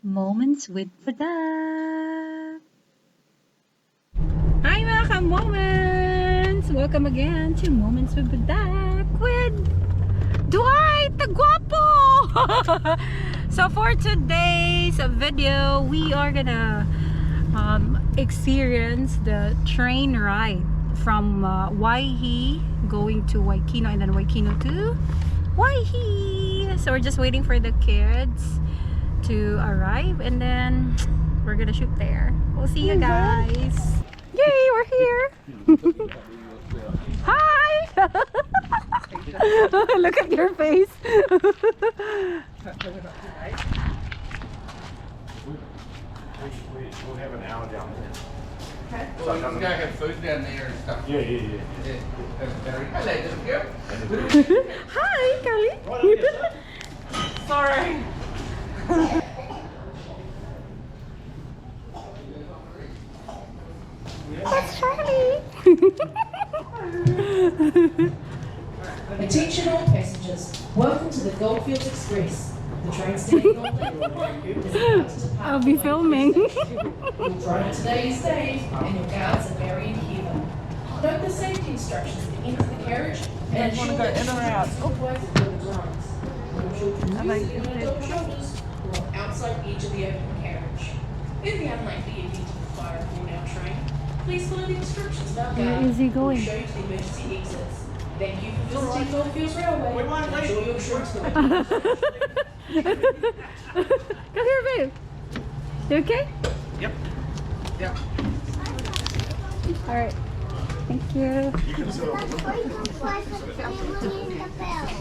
Moments with Budak. Hi mga ka-moments! Welcome again to Moments with Budak with Dwight the Guapo! So for today's video, we are gonna experience the train ride from Waihi going to Waikato and then Waikato to Waihi. So we're just waiting for the kids to arrive and then we're gonna shoot there. We'll see you guys. Yay, we're here. Hi. Look at your face. We'll have an hour down there. Okay. So you guys have food down there and stuff. Yeah. Hello, little girl. Hi, Carly. Sorry. That's Charlie. Attention all passengers, welcome to the Goldfields Express. The train standing on the is about to depart. I'll be filming. Your driver today is Dave, and your guards are Barry and Heather. Note the safety instructions at the end of the carriage and ensure that in or out. Shoulders or outside edge of the open carriage. In the unlikely event of a fire aboard our train, please follow the instructions of our Where guard is he who will going? show you to the emergency exits. Thank you for visiting Goldfields Railway. Enjoy your short tour. Come here, babe. You okay? Yep. Alright. Thank you.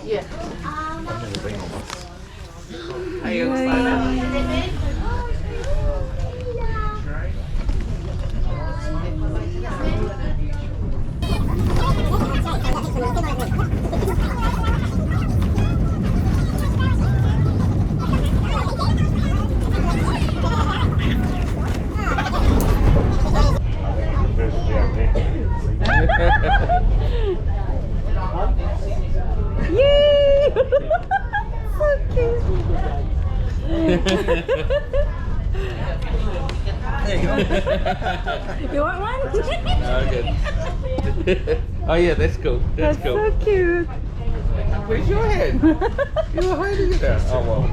Yeah. Are you excited? Yay! So cute. You want one? Oh, good. Oh yeah, that's cool. That's cool. So cute. Where's your head? You were hiding it there. Oh well.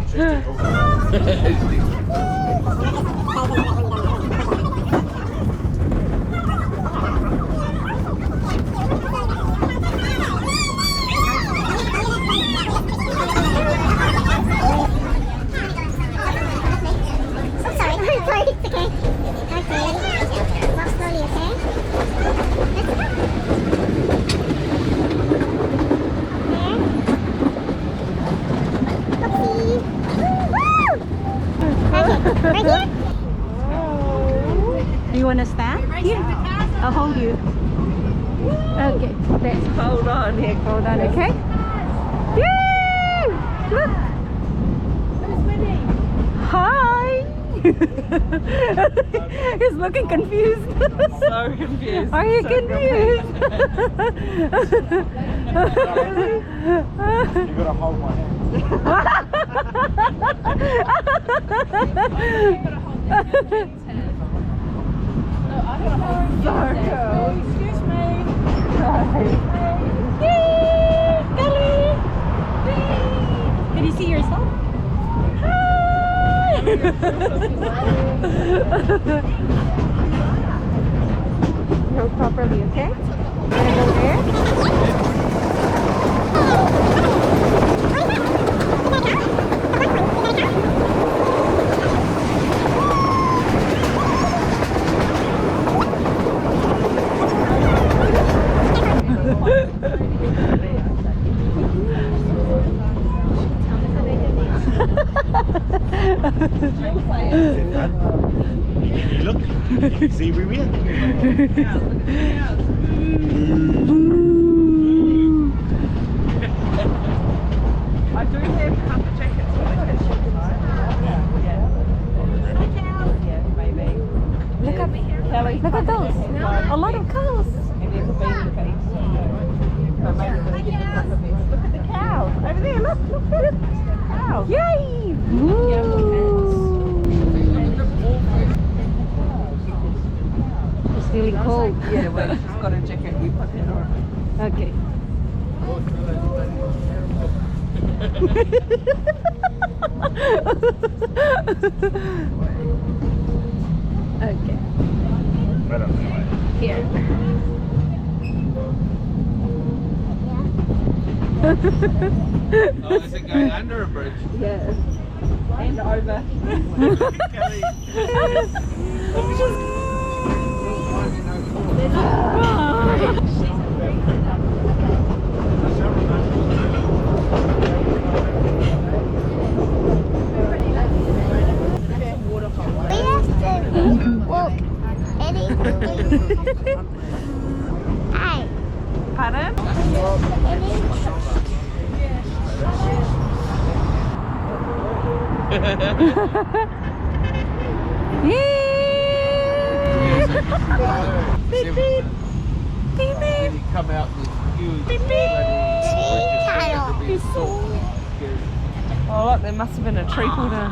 You want to stand? Here. I'll hold you. Okay. There. Hold on. Here. Hold on. Okay. Yay! Look. Hi. He's looking confused. So confused. Are you So confused? You gotta hold my hand. Excuse me. Yay! Kelly! Can you see yourself? Hi! Go properly, okay? Wanna go there? Look, see where we are. I do have puffer jackets for the kids. Yeah, maybe. Look up. Kelly. Look at those. A lot of cows. And there's a baby face. So maybe we'll get the puffer vest. Look at the cows. Over there, look. Look at it. Cows. Yay! Woo! Oh. Yeah, wait, she's got a jacket. You put it on. Okay. Okay. Right up there. Here. Oh, is it going under a bridge? Yes. And over. Kelly. Hi. Pardon? Beep, beep. Beep, beep. When you come out this huge Oh, look, there must have been a tree pulled down.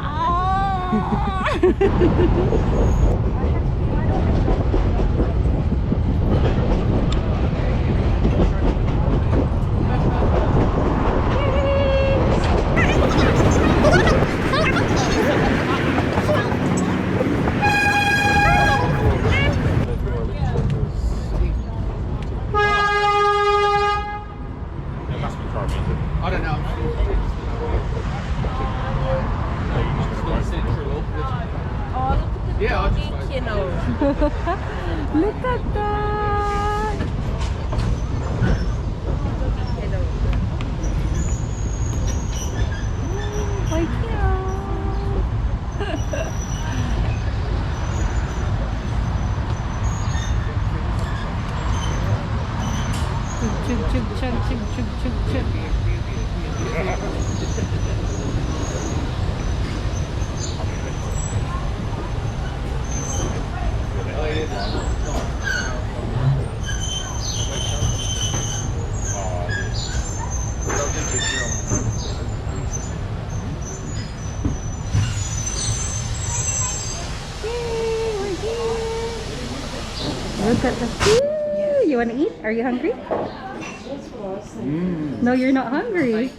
It must be car music. I don't know. It's not central. Oh, look at the Yeah, I doggy just- kennel. Look at that. Chug, chug, chug, chug, chug, chug, chug. Yay, we're here. Look at the food. You want to eat? Are you hungry? No, you're not hungry.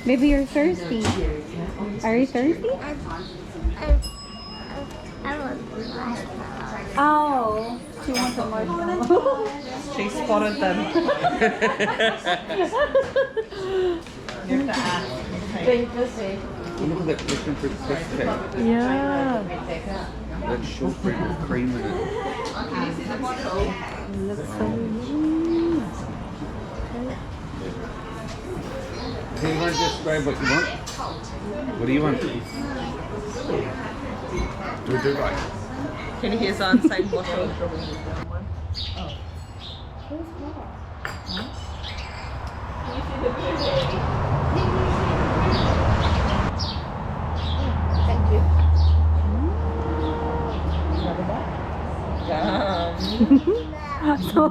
Maybe you're thirsty. Are you thirsty? I want marshmallows. Oh, she wants a marshmallow. She spotted them. You have to ask. Look at that different fruit cake. Yeah. That shortbread with cream in it. Looks so good. Do you want to describe what you want? What do you want? Do we do right? Can you hear Zan saying bottle? Thank you. So,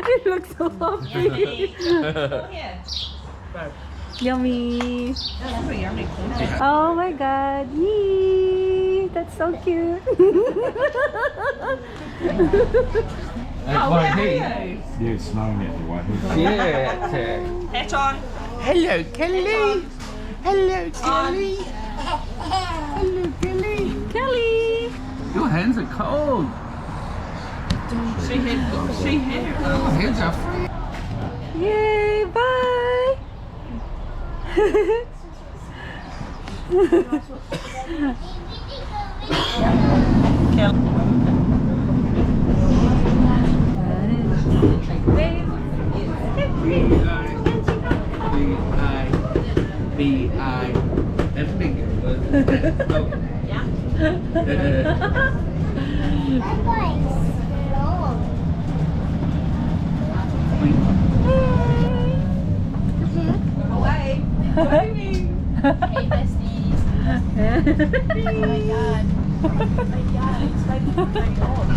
it looks so happy. Yummy. Oh my god. Yee. That's so cute. Waihi. Yeah, it's snowing at the Waihi. Yeah. Hat on. Hello, Kelly. Hello, Kelly. Hello, Kelly. Kelly. Your hands are cold. She had Your hands are free. Yay. Bye. B-I. That's big. That boy's long. away. Waving. Hey, besties. Oh my god. Oh my god. It's like oh my god.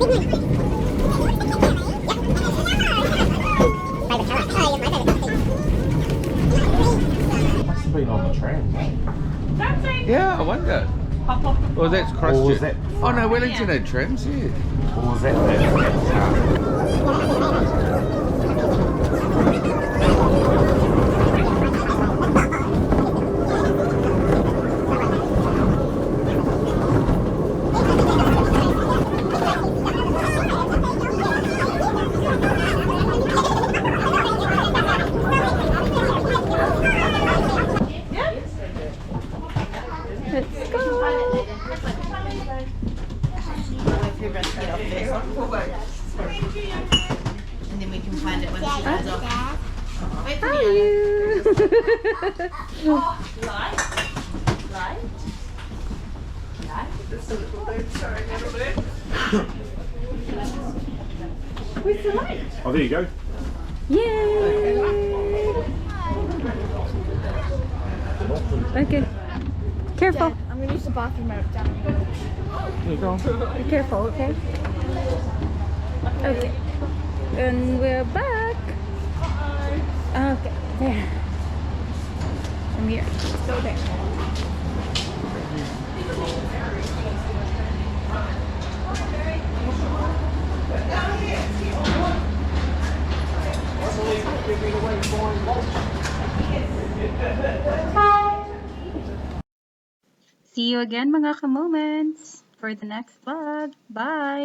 Must have been on the tram. Yeah, I wonder. Well, that's Christchurch. Or was that- Oh no, Wellington had trams, yeah. Or was that Let's go. And then we can find it when she goes off. Wait for How me. are you? Light. Light. Where's the light? Oh, there you go. Yay! Okay. Careful. I'm gonna use the bathroom out down. There you go. Be careful, okay? Okay. And we're back. Okay, there. From here. Let's go there. See you again mga ka-moments for the next vlog. Bye!